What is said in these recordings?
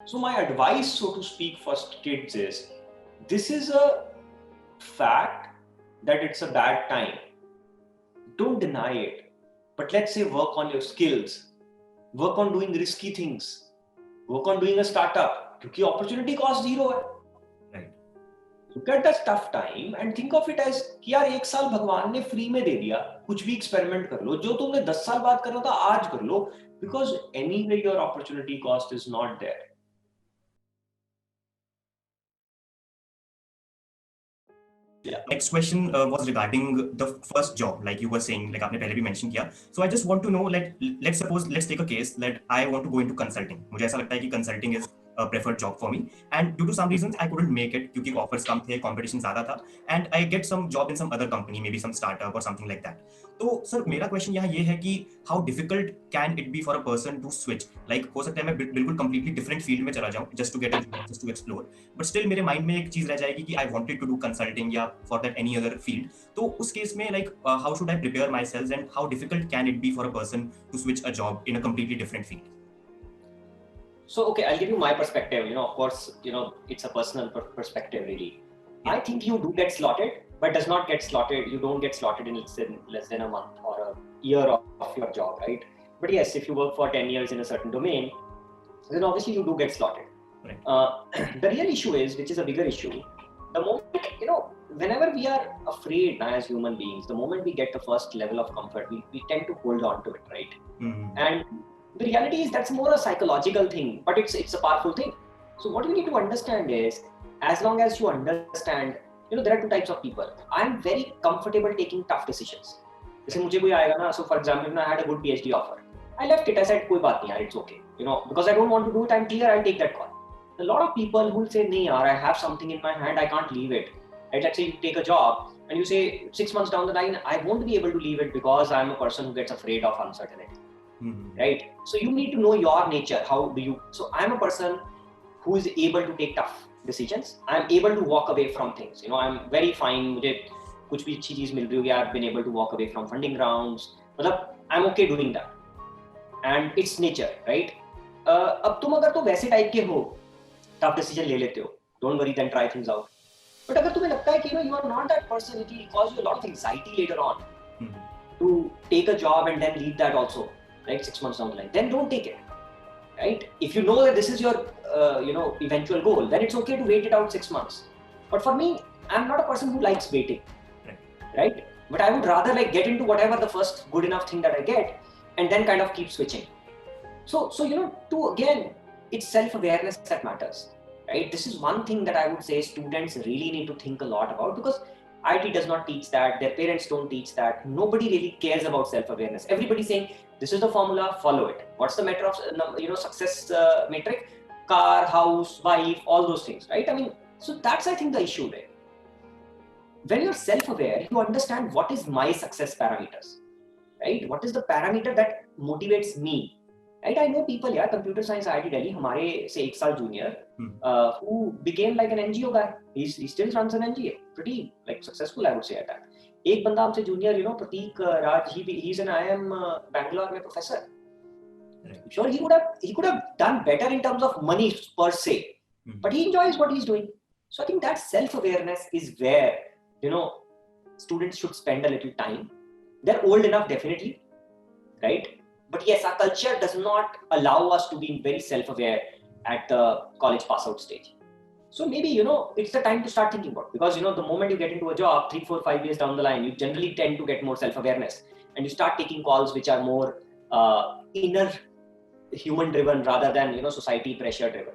So my advice, so to speak, for kids is, this is a fact that it's a bad time. Don't deny it. But let's say work on your skills, work on doing risky things, work on doing a startup, क्योंकि opportunity cost zero है. Right. Look at that tough time and think of it as कि यार एक साल भगवान ने free में दे दिया, कुछ भी एक्सपेरिमेंट कर लो, जो तुमने 10 साल बाद करना था आज कर लो, because anyway your opportunity cost is not there. Yeah. Next question was regarding the first job, like you were saying, like आपने पहले भी mention किया. So I just want to know, let's take a case that I want to go into consulting. मुझे ऐसा लगता है कि consulting is a preferred job for me, and due to some reasons I couldn't make it क्योंकि offers कम थे, competition ज़्यादा था, and I get some job in some other company, maybe some startup or something like that. तो sir मेरा question यहाँ ये है कि how difficult can it be for a person to switch, like हो सकता है मैं बिल्कुल कंप्लीटली डिफरेंट फील्ड में चला जाऊँ just to get a job, just to explore, but still मेरे माइंड में एक चीज रह जाएगी कि I wanted to do consulting या for that any other field. तो उस केस में like how should I prepare myself and how difficult can it be for a person to switch a job in a completely different field? So, okay, I'll give you my perspective. Of course, it's a personal perspective, really. Yeah. I think you do get slotted, but does not get slotted. You don't get slotted in less than a month or a year of your job, right? But yes, if you work for 10 years in a certain domain, then obviously you do get slotted. Right. The real issue is, which is a bigger issue, the moment, whenever we are afraid as human beings, the moment we get the first level of comfort, we tend to hold on to it, right? Mm-hmm. And the reality is that's more a psychological thing, but it's a powerful thing. So what you need to understand is, as long as you understand, there are two types of people. I'm very comfortable taking tough decisions. जैसे मुझे कोई आएगा ना, so for example, I had a good PhD offer. I left it. I said, कोई बात नहीं यार, it's okay. Because I don't want to do it. I'm clear. I'll take that call. A lot of people who say, नहीं यार, I have something in my hand. I can't leave it. Right? Let's say you take a job and you say 6 months down the line, I won't be able to leave it because I'm a person who gets afraid of uncertainty. Mm-hmm. Right? So you need to know your nature. So I'm a person who is able to take tough decisions. I'm able to walk away from things. I'm very fine. मुझे कुछ भी अच्छी चीज मिल रही होगी, I've been able to walk away from funding rounds. मतलब I'm okay doing that. And it's nature, right? अब तुम अगर तो वैसे टाइप के हो, tough decision ले लेते हो, don't worry, then try things out. But अगर तुम्हें लगता है कि you are not that person, it will cause you a lot of anxiety later on to take a job and then leave that also. Right, 6 months down the line, then don't take it. Right? If you know that this is your eventual goal, then it's okay to wait it out 6 months. But for me, I'm not a person who likes waiting. Right? But I would rather get into whatever the first good enough thing that I get and then kind of keep switching. So again, it's self-awareness that matters. Right? This is one thing that I would say students really need to think a lot about, because IT does not teach that, their parents don't teach that, nobody really cares about self-awareness. Everybody's saying, this is the formula, follow it. What's the matter of success metric? Car, house, wife, all those things, right? I mean, so that's, I think, the issue there. When you're self-aware, you understand what is my success parameters, right? What is the parameter that motivates me, right? I know people, yeah, computer science IIT Delhi, हमारे से 1 साल junior, who became like an NGO guy. He still runs an NGO, pretty successful, I would say, at that. एक बंदा हमसे junior, Prateek Raj, he's an IIM Bangalore में professor. Sure, he could have done better in terms of money per se, but he enjoys what he's doing. So I think that self-awareness is where students should spend a little time. They're old enough, definitely, right? But yes, our culture does not allow us to be very self-aware at the college pass-out stage. So maybe, it's the time to start thinking about it. Because, the moment you get into a job, 3, 4, 5 years down the line, you generally tend to get more self-awareness. And you start taking calls which are more inner human-driven rather than, society pressure-driven.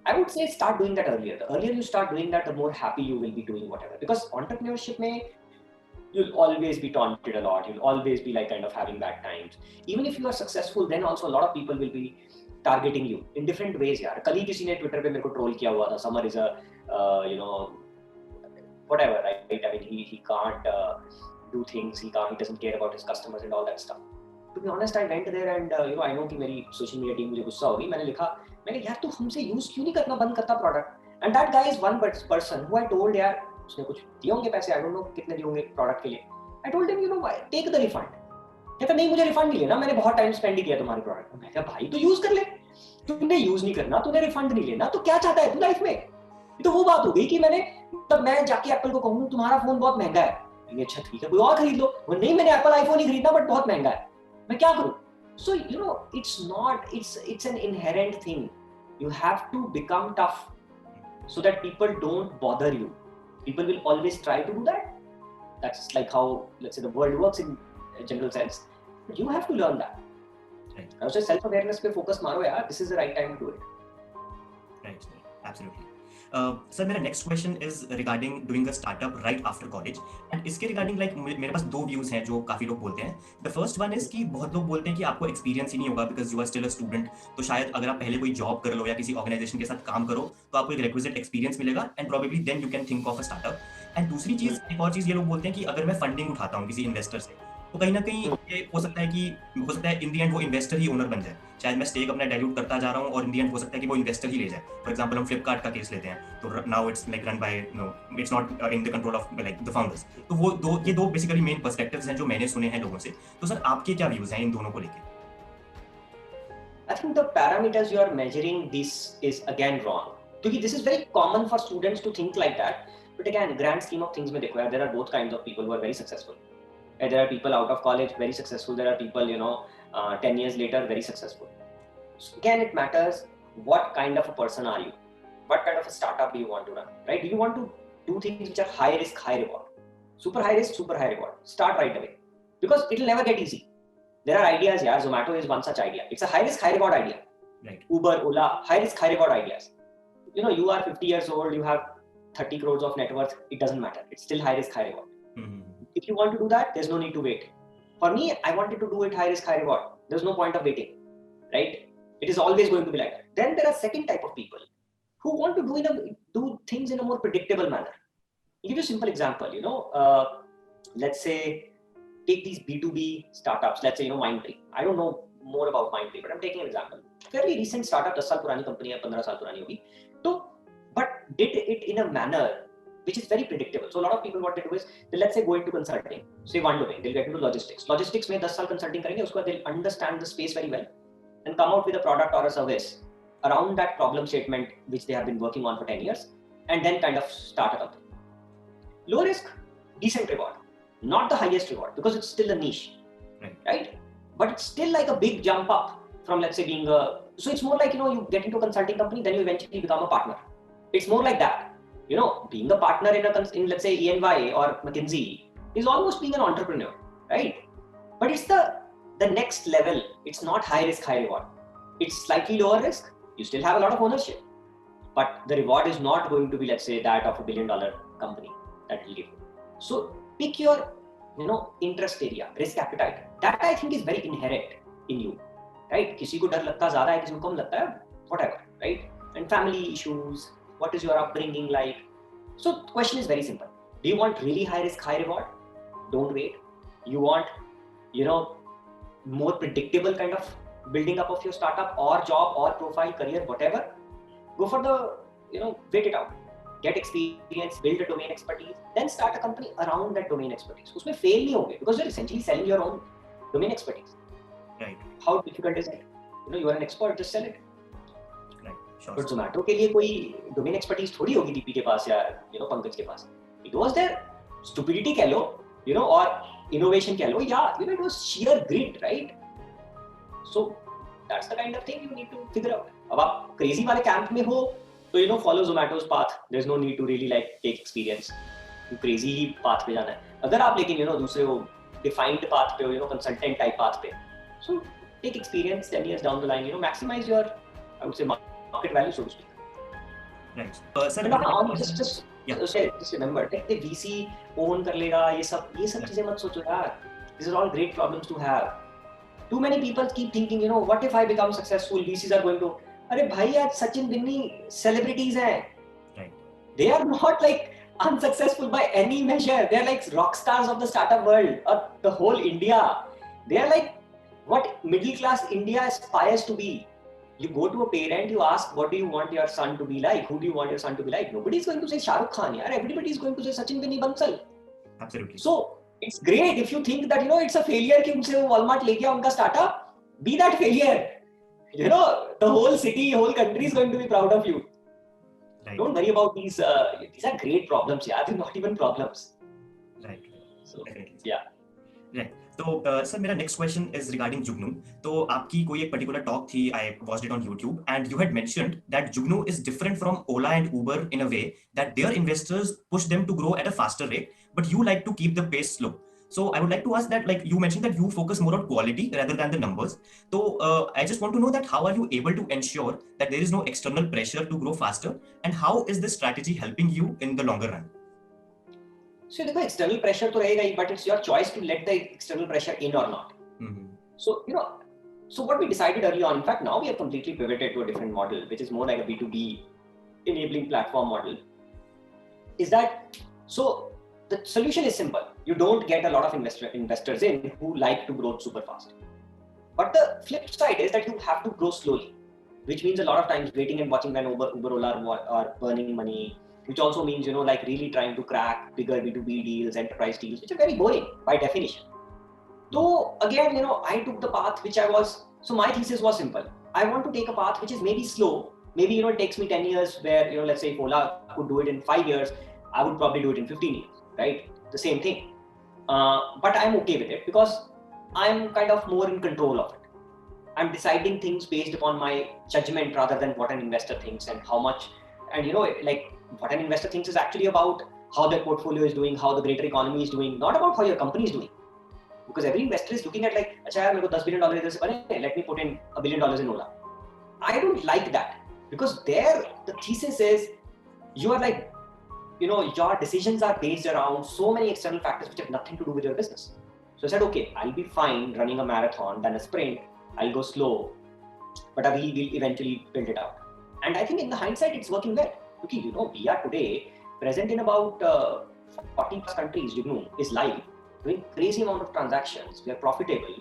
I would say start doing that earlier. The earlier you start doing that, the more happy you will be doing whatever. Because entrepreneurship you'll always be taunted a lot. You'll always be kind of having bad times. Even if you are successful, then also a lot of people will be targeting you in different ways. यार कल ही किसी ने Twitter पे मेरे को troll किया हुआ था. Summer is a whatever, right? I mean, he can't do things. He doesn't care about his customers and all that stuff. To be honest, I went there and I know कि मेरी social media team मुझे गुस्सा होगी. मैंने लिखा, यार तू हमसे use क्यों नहीं करना बंद करता product? And that guy is one person who I told, यार उसने कुछ दिए होंगे पैसे, I don't know कितने दिए होंगे प्रोडक्ट के लिए. I told him, take the refund. कहता नहीं, मुझे रिफंड नहीं लेना, मैंने बहुत टाइम स्पेंड किया तुम्हारे प्रोडक्ट में. मैं कहा भाई तो यूज कर ले. तूने यूज नहीं करना, तूने रिफंड नहीं लेना, तो क्या चाहता है तू लाइफ में? ये तो वो बात हो गई कि मैं जाके एप्पल को कहूँ तुम्हारा फोन बहुत महंगा है, अच्छा ठीक है कोई और खरीद लो, नहीं मैंने एप्पल आईफोन ही खरीदना बट बहुत महंगा है, मैं क्या करूँ? So it's an inherent thing. You have to become tough so that people don't bother you. People will always try to do that. That's like how, let's say, the world works in a general sense. But you have to learn that. Right. I would say self-awareness पे focus मारो यार. This is the right time to do it. Right. Absolutely. Sir मेरा next question is regarding doing a startup right after college and इसके regarding like मेरे पास दो views हैं जो काफी लोग बोलते हैं. द फर्स्ट वन इज कि बहुत लोग बोलते हैं कि आपको एक्सपीरियंस ही नहीं होगा because you are still a student, तो शायद अगर आप पहले कोई जॉब कर लो या किसी ऑर्गेनाइजेशन के साथ काम करो तो आपको एक रिक्विजिट एक्सपीरियंस मिलेगा and probably then you can think of a startup. And दूसरी चीज, एक और चीज ये लोग बोलते हैं कि अगर मैं फंडिंग उठाता हूँ किसी इन्वेस्टर से तो कहीं ना कहीं ये हो सकता है इन दी एंड वो इन्वेस्टर ही ओनर बन जाए. शायद मैं स्टेक अपना डाइल्यूट करता जा रहा हूँ और इन दी एंड हो सकता है कि वो इन्वेस्टर ही ले जाए. फॉर एग्जांपल हम फ्लिपकार्ट का केस लेते हैं, तो now it's like run by it's not in the control of like the founders. तो वो ये दो बेसिकली मेन पर्सपेक्टिव्स हैं जो मैंने सुने हैं लोगों से. तो सर आपके क्या व्यूज हैं इन दोनों को लेके? I think the parameters you are measuring this is again wrong. Because this is very common for students to think like that. But again, grand scheme of things में देखो, there are both kinds of people who are very successful. There are people out of college very successful. There are people 10 years later very successful. So again, it matters what kind of a person are you? What kind of a startup do you want to run? Right? Do you want to do things which are high risk, high reward? Super high risk, super high reward. Start right away. Because it will never get easy. There are ideas, yeah. Zomato is one such idea. It's a high risk, high reward idea. Right. Uber, Ola, high risk, high reward ideas. You are 50 years old, you have 30 crores of net worth. It doesn't matter. It's still high risk, high reward. Mm-hmm. If you want to do that, there's no need to wait. For me, I wanted to do it high risk, high reward. There's no point of waiting, right? It is always going to be like that. Then there are second type of people who want to do things in a more predictable manner. I'll give you a simple example. Let's say take these B2B startups. Let's say Mindtree. I don't know more about Mindtree, but I'm taking an example. Fairly recent startup, 10 साल पुरानी company है, 15 साल पुरानी होगी. तो but did it in a manner which is very predictable. So a lot of people what they do is, let's say go into consulting, say one domain, they'll get into logistics. Logistics में 10 साल consulting करेंगे, उसके बाद they'll understand the space very well and come out with a product or a service around that problem statement which they have been working on for 10 years and then kind of start a company. Low risk, decent reward. Not the highest reward because it's still a niche, right? But it's still like a big jump up from, let's say, being a... So it's more like, you get into a consulting company, then you eventually become a partner. It's more like that. Being a partner in let's say EY or McKinsey is almost being an entrepreneur, right? But it's the next level. It's not high risk, high reward. It's slightly lower risk. You still have a lot of ownership, but the reward is not going to be, let's say, that of $1 billion company that will give. So pick your, interest area, risk appetite. That I think is very inherent in you, right? किसी को डर लगता ज़्यादा है, किसी को कम लगता है, whatever, right? And family issues. What is your upbringing like? So the question is very simple. Do you want really high risk, high reward? Don't wait. You want, more predictable kind of building up of your startup or job or profile, career, whatever. Go for the, wait it out. Get experience, build a domain expertise, then start a company around that domain expertise. उसमें fail नहीं होगे because you're essentially selling your own domain expertise. Right. How difficult is it? You are an expert, just sell it. Sure. But Zomato के लिए कोई domain expertise थोड़ी होगी दीपी के पास या पंकज के पास. It was their stupidity कह लो, or innovation कह लो, it was sheer grit, right? So that's the kind of thing you need to figure out. अब आप crazy वाले camp में हो, तो follow Zomato's path. There's no need to really take experience. You crazy he path पे जाना है. अगर आप लेकिन दूसरे वो defined path पे हो, consultant type path पे, so take experience 10 years down the line. Maximize your, I would say, market value, so to speak. Right. Sir, just remember, the VC own कर लेगा, ये सब चीजें मत सोचो यार. These are all great problems to have. Too many people keep thinking, what if I become successful? VCs are going to, अरे भाई यार सचिन बिन्नी celebrities हैं. Right. They are not like unsuccessful by any measure. They are like rock stars of the startup world or the whole India. They are like what middle class India aspires to be. You go to a parent, you ask, what do you want your son to be like? Who do you want your son to be like? Nobody is going to say Shah Rukh Khan. Everybody is going to say Sachin Bini Bansal. Absolutely. So it's great if you think that it's a failure कि उनसे वो Walmart ले गया उनका startup. Be that failure. You know, the whole city, whole country is going to be proud of you. Right. Don't worry about these. These are great problems. Yeah, they're not even problems. Right. So Definitely. yeah. Right. तो sir मेरा next question is regarding Jugnoo. तो आपकी कोई एक particular talk थी, I watched it on YouTube, and you had mentioned that Jugnoo is different from Ola and Uber in a way that their investors push them to grow at a faster rate, but you like to keep the pace slow. So I would like to ask that, like you mentioned that you focus more on quality rather than the numbers. So I just want to know that how are you able to ensure that there is no external pressure to grow faster, and how is this strategy helping you in the longer run? So देखो, external pressure तो रहेगा ही, but it's your choice to let the external pressure in or not. So you know, so what we decided early on. In fact, now we have completely pivoted to a different model, which is more like a B2B enabling platform model. Is that so? The solution is simple. You don't get a lot of investors in who like to grow super fast. But the flip side is that you have to grow slowly, which means a lot of times waiting and watching when Uber, Ola are burning money, which also means, you know, like really trying to crack bigger B2B deals, enterprise deals, which are very boring by definition. So again, you know, I took the path which so my thesis was simple. I want to take a path which is maybe slow. Maybe, you know, it takes me 10 years where, you know, let's say if Ola could do it in 5 years, I would probably do it in 15 years. Right? The same thing. But I'm okay with it because I'm kind of more in control of it. I'm deciding things based upon my judgment rather than what an investor thinks and how much. And, you know, like what an investor thinks is actually about how their portfolio is doing, how the greater economy is doing, not about how your company is doing. Because every investor is looking at like, अच्छा यार मेरे को $10 billion इधर से बने, let me put in $1 billion in Ola. I don't like that because there the thesis is you are like, you know, your decisions are based around so many external factors which have nothing to do with your business. So I said, okay, I'll be fine running a marathon than a sprint. I'll go slow, but I will eventually build it out. And I think in the hindsight, it's working well. Because, you know, we are today present in about 40 plus countries. Jugnoo is live, doing crazy amount of transactions. We are profitable,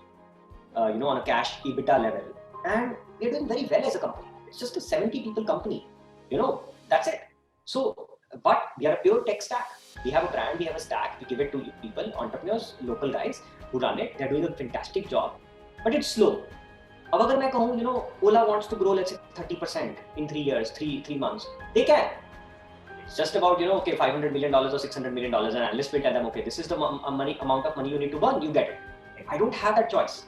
you know, on a cash EBITDA level. And we're doing very well as a company. It's just a 70 people company. You know, that's it. So, but we are a pure tech stack. We have a brand, we have a stack, we give it to people, entrepreneurs, local guys who run it. They're doing a fantastic job, but it's slow. अब अगर मैं कहूँ, you know, Ola wants to grow, let's say 30% in 3 years, three months, they can. It's just about, you know, okay, $500 million or $600 million, and analysts will tell them, okay, this is the amount of money you need to burn, you get it. I don't have that choice.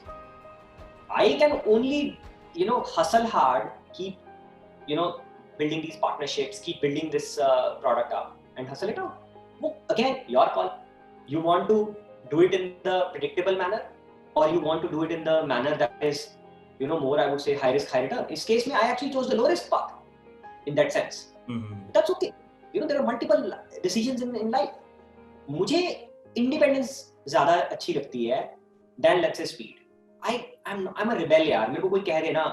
I can only, you know, hustle hard, keep, you know, building these partnerships, keep building this product up and hustle it out. Well, again, your call. You want to do it in the predictable manner, or you want to do it in the manner that is, you know, more, I would say, high risk, high return. In this case, I actually chose the low risk path in that sense. That's okay. You know, there are multiple decisions in life. मुझे independence ज़्यादा अच्छी लगती है than, let's say, speed. I'm a rebel यार. मेरे को कोई कह दे ना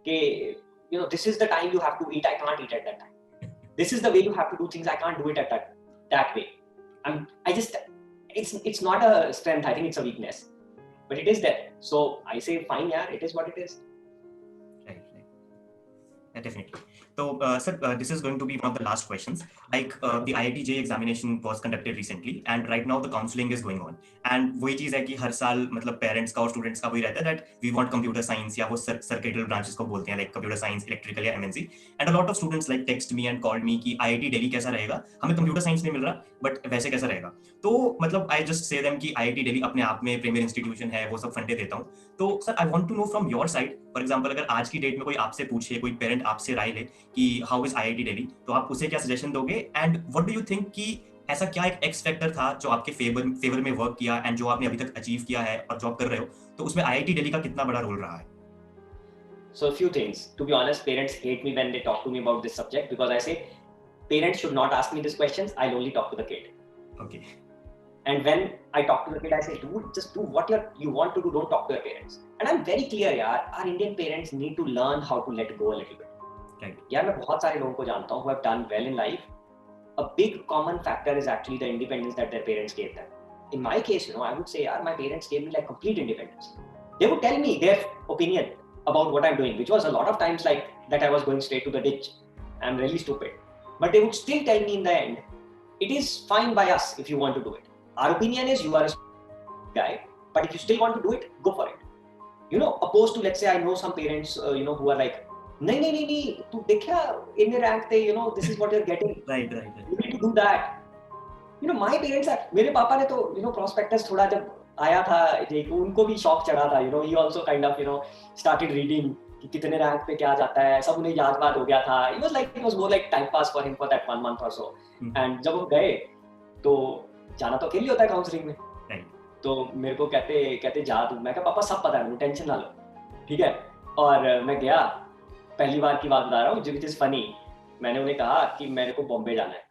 कि, you know, this is the time you have to eat, I can't eat at that time. This is the way you have to do things, I can't do it at that way. It's not a strength, I think it's a weakness. But it is there. So I say, fine, yeah, it is what it is. Right. Yeah, definitely. So, sir, this is going to be one of the last questions. Like, the IIT JEE examination was conducted recently, and right now the counseling is going on. And वही चीज है कि हर साल मतलब parents का और students का वही रहता है that we want computer science या वो सर्किटल ब्रांचेस को बोलते हैं like computer science, electrical या MNC. And a lot of students like text me and called me कि IIT Delhi कैसा रहेगा? हमें computer science नहीं मिल रहा, but वैसे कैसा रहेगा? तो मतलब I just say them कि IIT Delhi अपने आप में premier institution है, वो सब फंडे देता हूँ. तो sir I want to know from your side, for example, अगर आज की डेट में कोई आपसे पूछे, कोई पेरेंट आपसे राय ले कि हाउ इज IIT दिल्ली, तो आप उसे क्या सजेशन दोगे? And what do you think कि ऐसा क्या एक एक्स फैक्टर था जो आपके फेवर में वर्क किया एंड जो आपने अभी तक अचीव किया है और जॉब कर रहे हो, तो उसमें IIT दिल्ली का कितना बड़ा रोल रहा है? So a few things. To be honest, parents hate me when they talk to me about this subject because I say parents should not ask me these questions. I'll only talk to the kid. Okay. And when I talk to the kid, I say, dude, just do what you want to do. Don't talk to your parents. And I'm very clear, yaar. Our Indian parents need to learn how to let go a little bit. Right. यार मैं बहुत सारे लोगों को जानता हूँ who have done well in life. A big common factor is actually the independence that their parents gave them. In my case, you know, I would say, yaar, my parents gave me like complete independence. They would tell me their opinion about what I'm doing, which was a lot of times like that I was going straight to the ditch. I'm really stupid. But they would still tell me in the end, it is fine by us if you want to do it. Our opinion is you are a guy, but if you still want to do it, go for it. you know, opposed to, let's say, I know some parents, you know, who are like, नहीं, तू देखा इतने rank थे, you know, this is what you're getting. Right. You need to do that. You know, my parents are, मेरे पापा ने तो, you know, prospectus थोड़ा जब आया था, उनको भी शौक चढ़ा था, you know, he also kind of, you know, started reading कि कितने रैंक पे क्या जाता है, सब उन्हें याद बात हो गया था. It was more like time pass for him for that 1 month or so. And जब वो गए तो जाना तो अकेले होता है काउंसलिंग में. तो मेरे को कहते जा तू. मैं कहा पापा सब पता है, टेंशन ना लो, ठीक है. और मैं गया, पहली बार की बात बता रहा हूँ, which is funny. मैंने उन्हें कहा कि मेरे को बॉम्बे जाना है.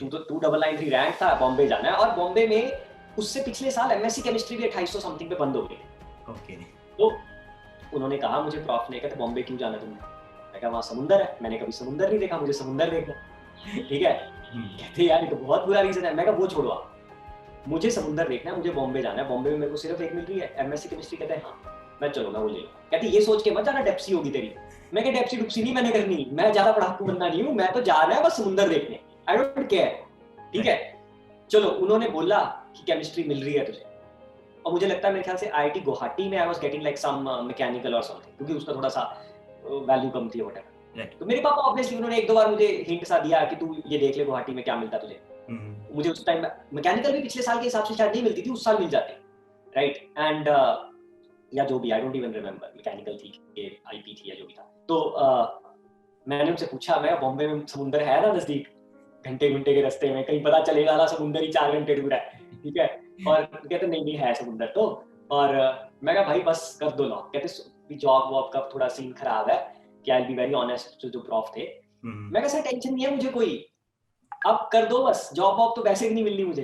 299 रैंक था, बॉम्बे जाना है. और बॉम्बे में उससे पिछले साल एमएससी केमिस्ट्री भी 2800 समथिंग पे बंद हो गई. तो उन्होंने कहा मुझे, प्रॉफ ने, कहते बॉम्बे क्यों जाना तुमने? मैं कहा वहाँ समुंदर है. मैंने कभी समुंदर नहीं देखा, मुझे समुंदर देखना. ठीक है. कहते यार ये तो बहुत बुरा रीजन है. मैं कहा वो छोड़ो आप, मुझे समुंदर देखना है, मुझे बॉम्बे जाना है. बॉम्बे में मेरे को सिर्फ एक मिल रही है, एमएससी केमिस्ट्री. कहते हैं हाँ मैं चलूंगा, वो ले लो. कहते ये सोच के मत जाना डेप्सी होगी तेरी. मैं कहा डेप्सी डुप्सी नहीं मैंने करनी, मैं ज्यादा पढ़ाकू बनना नहीं हूँ, मैं तो जा रहा है बस समुंदर देखने. I don't care. ठीक है. चलो उन्होंने बोला कि केमिस्ट्री मिल रही है तुझे, और मुझे लगता है मेरे ख्याल से आईआईटी गुवाहाटी में I was getting like some mechanical और समथिंग, क्योंकि उसका थोड़ा सा वैल्यू कम थी व्हाटएवर. तो मेरे पापा ऑब्वियसली उन्होंने एक दो बार मुझे हिंट सा दिया कि तू ये देख ले गुवाहाटी में क्या मिलता तुझे. मुझे उस टाइम मैकेनिकल भी पिछले साल के हिसाब से शायद नहीं मिलती थी, उस साल मिल जाती. राइट. एंड या जो भी, I don't even remember mechanical थी कि आईपी थी या जो भी था. तो मैंने उनसे पूछा, मैं बॉम्बे में समुंदर है ना नजदीक, घंटे के रास्ते में, कहीं पता चलेगा ना समुंदर ही 4 घंटे दूर है. ठीक है. और कहते नहीं है समुंदर तो. और मैं कहा भाई बस कर दो लॉक. कहते जॉब वॉब का थोड़ा सीन खराब है, कि I will be very honest. जो प्रॉफ थे, मैं कहा सर टेंशन नहीं है मुझे कोई, अब कर दो बस, जॉब वॉब तो वैसे भी नहीं मिलनी मुझे.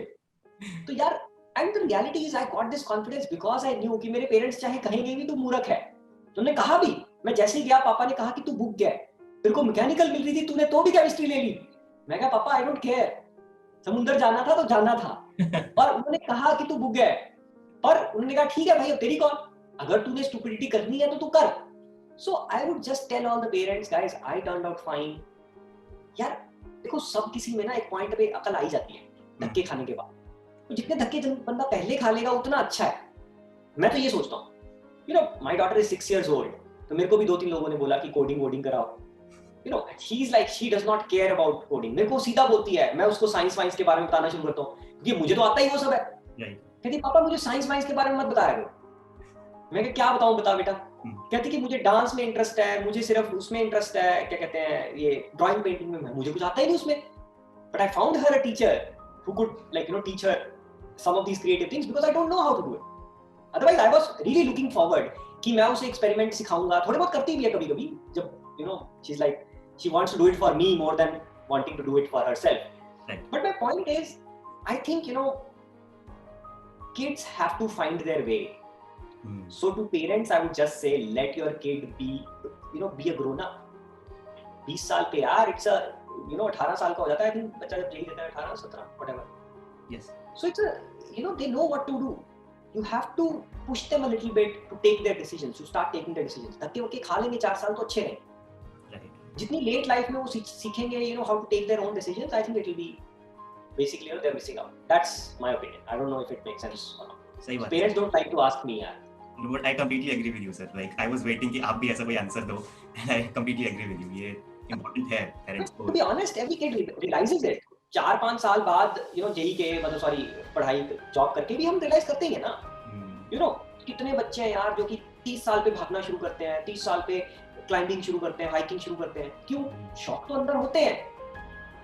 तो यार and the reality is I got this confidence because I knew कि मेरे पेरेंट्स चाहे कहेंगे भी तू मूर्ख है. तुमने कहा भी, मैं जैसे ही गया पापा ने कहा कि तू बुक गया, तेरे को मैकेनिकल मिल रही थी, तूने तो भी केमिस्ट्री ले ली. मैं कहा पापा आई डोंट केयर, समुंदर जाना था तो जाना था. और उन्होंने कहा कि तू बुक गया, पर उन्होंने कहा ठीक है भाई अब तेरी कौन, अगर तूने स्टुपिडिटी करनी है तो तू कर. So I would just tell all the parents guys I turned out fine. यार देखो सब किसी में ना एक पॉइंट पे अकल आई जाती है धक्के खाने के बाद. तो जितने धक्के बंदा पहले खा लेगा उतना अच्छा है. मैं तो ये सोचता हूँ. You know my daughter is 6 years old, तो मेरे को भी 2-3 लोगों ने बोला कि कोडिंग कराओ. You know, she's like, she does not care about coding. मेरे को सीधा बोलती है, मैं उसको साइंस वाइंस के बारे में बताना शुरू करता हूँ, क्योंकि मुझे तो आता ही वो सब है. कहती पापा मुझे साइंस वाइंस के बारे में मत बता रहे हो. मैं क्या बताऊँ, बता बेटा. कहती कि मुझे डांस में इंटरेस्ट है, मुझे सिर्फ उसमें इंटरेस्ट है, क्या कहते हैं ये ड्राइंग पेंटिंग में, मुझे कुछ आता ही नहीं उसमें. But I found her a teacher who could like you know teach her some of these creative things because I don't know how to do it. Otherwise I was really looking forward कि मैं उसे experiment सिखाऊंगा. थोड़े बहुत करती भी है कभी-कभी, जब you know she's like she wants to do it for me more than wanting to do it for herself. Right. But my point is, I think you know, kids have to find their way. So to parents, I would just say, let your kid be, you know, be a grown up. 20 साल पे यार, it's a, you know, 18 साल का हो जाता है, I think बच्चा जब यही देता है 18, 17, whatever. Yes. So it's a, you know, they know what to do. You have to push them a little bit to take their decisions, to start taking their decisions. धक्के वक्के खा लेंगे 4 साल तो अच्छे रहेंगे. जितनी लेट लाइफ में वो सीखेंगे you know how to take their own decisions, I think it will be basically you know they're missing out. That's my opinion. I don't know if it makes sense or not. सही बात. Parents don't like to ask me यार. But I completely agree with you sir. Like I was waiting कि आप भी ऐसा कोई answer दो, and I completely agree with you. ये important है parents को. To be honest, every kid realizes it. 4-5 साल बाद you know जेई के मतलब सॉरी पढ़ाई जॉब करके भी हम रियलाइज करते हैं ना. You know कितने बच्चे हैं यार जो कि 30 साल पे भागना शुरू करते हैं, 30 साल पे क्लाइंबिंग शुरू करते हैं, हाइकिंग शुरू करते हैं. क्यों? शौक तो अंदर होते हैं,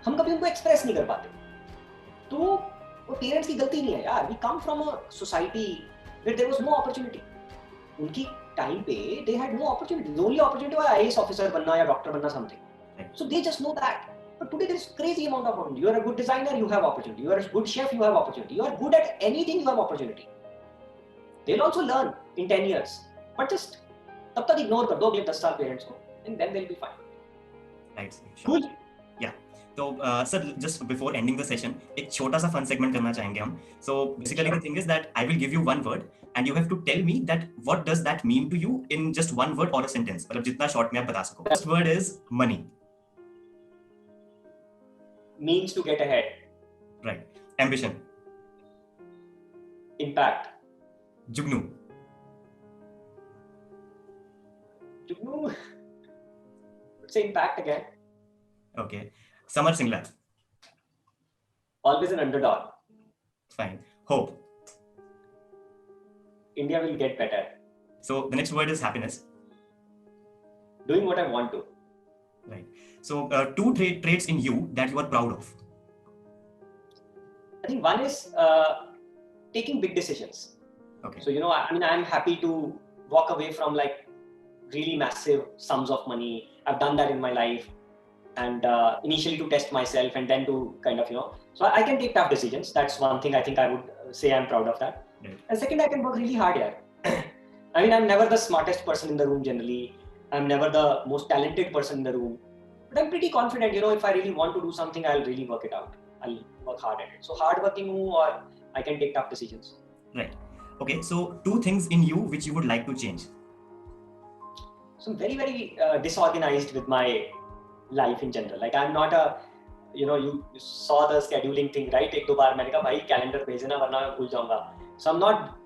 हम कभी उनको एक्सप्रेस नहीं कर पाते. तो वो पेरेंट्स की गलती नहीं है यार. We come from a society where there was no opportunity. उनकी टाइम पे they had no opportunity. The only opportunity was IAS officer बनना या डॉक्टर बनना something. So they just know that. But today there is crazy amount of opportunity. You are a good designer, you have opportunity. You are a good chef, you have opportunity. You are good at anything, you have opportunity. They'll also learn in 10 years. But just तब तक ignore कर दो अगले 10 साल parents को, and then they'll be fine. Right. Sure. Cool. Yeah. So, sir, just before ending the session, एक छोटा सा fun segment करना चाहेंगे हम. So, basically the thing is that I will give you one word and you have to tell me that what does that mean to you in just one word or a sentence. मतलब जितना short में आप बता सको. First word is money. Means to get ahead. Right. Ambition. Impact. Jugnu. Do you say impact again? Okay. Samar Singla. Always an underdog. Fine. Hope. India will get better. So the next word is happiness. Doing what I want to. Right. So two traits in you that you are proud of. I think one is taking big decisions. Okay. So, I mean, I'm happy to walk away from like really massive sums of money. I've done that in my life. And initially to test myself and then to kind of, so I can take tough decisions. That's one thing I think I would say I'm proud of that. Right. And second, I can work really hard here. I mean, I'm never the smartest person in the room generally. I'm never the most talented person in the room. But I'm pretty confident, if I really want to do something, I'll really work it out. I'll work hard at it. So hardworking or I can take tough decisions. Right. Okay. So two things in you which you would like to change. So I'm very, very disorganized with my life in general. Like I'm not a, you saw the scheduling thing, right? एक दो बार मैंने कहा भाई calendar भेजना वरना मैं भूल जाऊंगा. So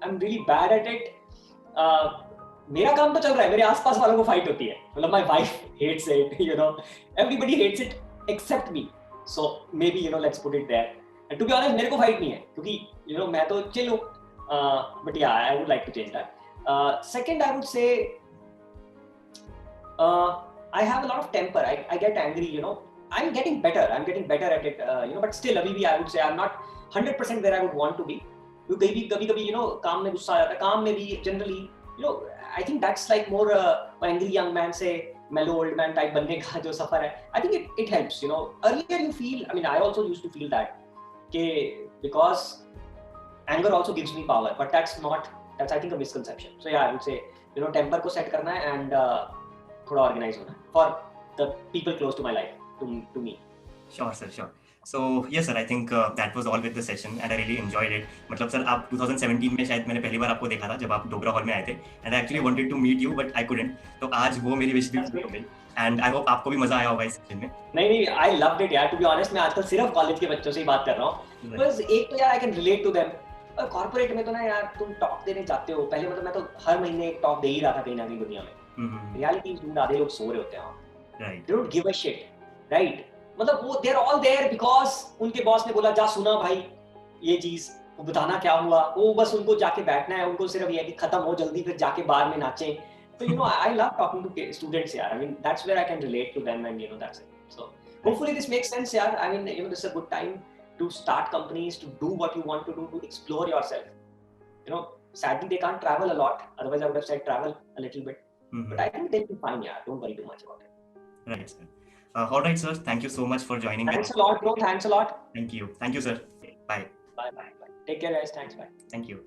I'm really bad at it. मेरा काम तो चल रहा है, मेरे आसपास वालों को fight होती है. मतलब my wife hates it, everybody hates it except me. So maybe let's put it there. And to be honest, मेरे को fight नहीं है, क्योंकि मैं तो chill हूँ. But yeah, I would like to change that. Second, I would say. I have a lot of temper. I get angry, I'm getting better at it, but still, abhi I would say I'm not 100% where I would want to be. Because कभी काम में गुस्सा आ जाता है, काम में भी generally, I think that's like more angry young man से mellow old man type बनने का जो सफर है. I think it helps, Earlier you feel, I mean, I also used to feel that, because anger also gives me power, but that's I think a misconception. So yeah, I would say, temper को set करना है and थोड़ा organize होना for the people close to my life, to me. Sure, sir. Sure. So yes, sir. I think that was all with the session, and I really enjoyed it. मतलब sir आप 2017 में शायद मैंने पहली बार आपको देखा था जब आप डोगरा हॉल में आए थे, and I actually wanted to meet you, but I couldn't. तो आज वो मेरी विश भी पूरी हो गई, and I hope आपको भी मजा आया होगा इस सेशन में. नहीं, I loved it यार. To be honest, मैं आजकल सिर्फ कॉलेज के बच्चों से ही बात कर रहा हूँ. बस एक तो यार I can relate to them. और कॉर्पोरेट में तो ना यार तुम टॉक देने जाते हो. पहले मतलब मैं तो हर महीने एक टॉक दे ही रहा था कहीं ना कहीं दुनिया में. Reality is आधे लोग सो रहे होते हैं. Right. They don't give a shit, right? मतलब वो they're all there because उनके बॉस ने बोला जा सुना भाई ये चीज, वो बताना क्या हुआ, वो बस उनको जाके बैठना है, उनको सिर्फ ये है कि खत्म हो जल्दी फिर जाके बार में नाचें. So I love talking to students यार. I mean that's where I can relate to them and that's it. So hopefully this makes sense यार. I mean this is a good time to start companies, to do what you want to do, to explore yourself. Sadly they can't travel a lot. Otherwise I would have said travel a little bit. But I think they'll be fine, yeah. Don't worry too much about it. Right, sir. All right, sir. Thank you so much for joining. Thanks a lot, bro. Thanks a lot. Thank you. Thank you, sir. Bye. Bye. Take care, guys. Thanks. Bye. Thank you.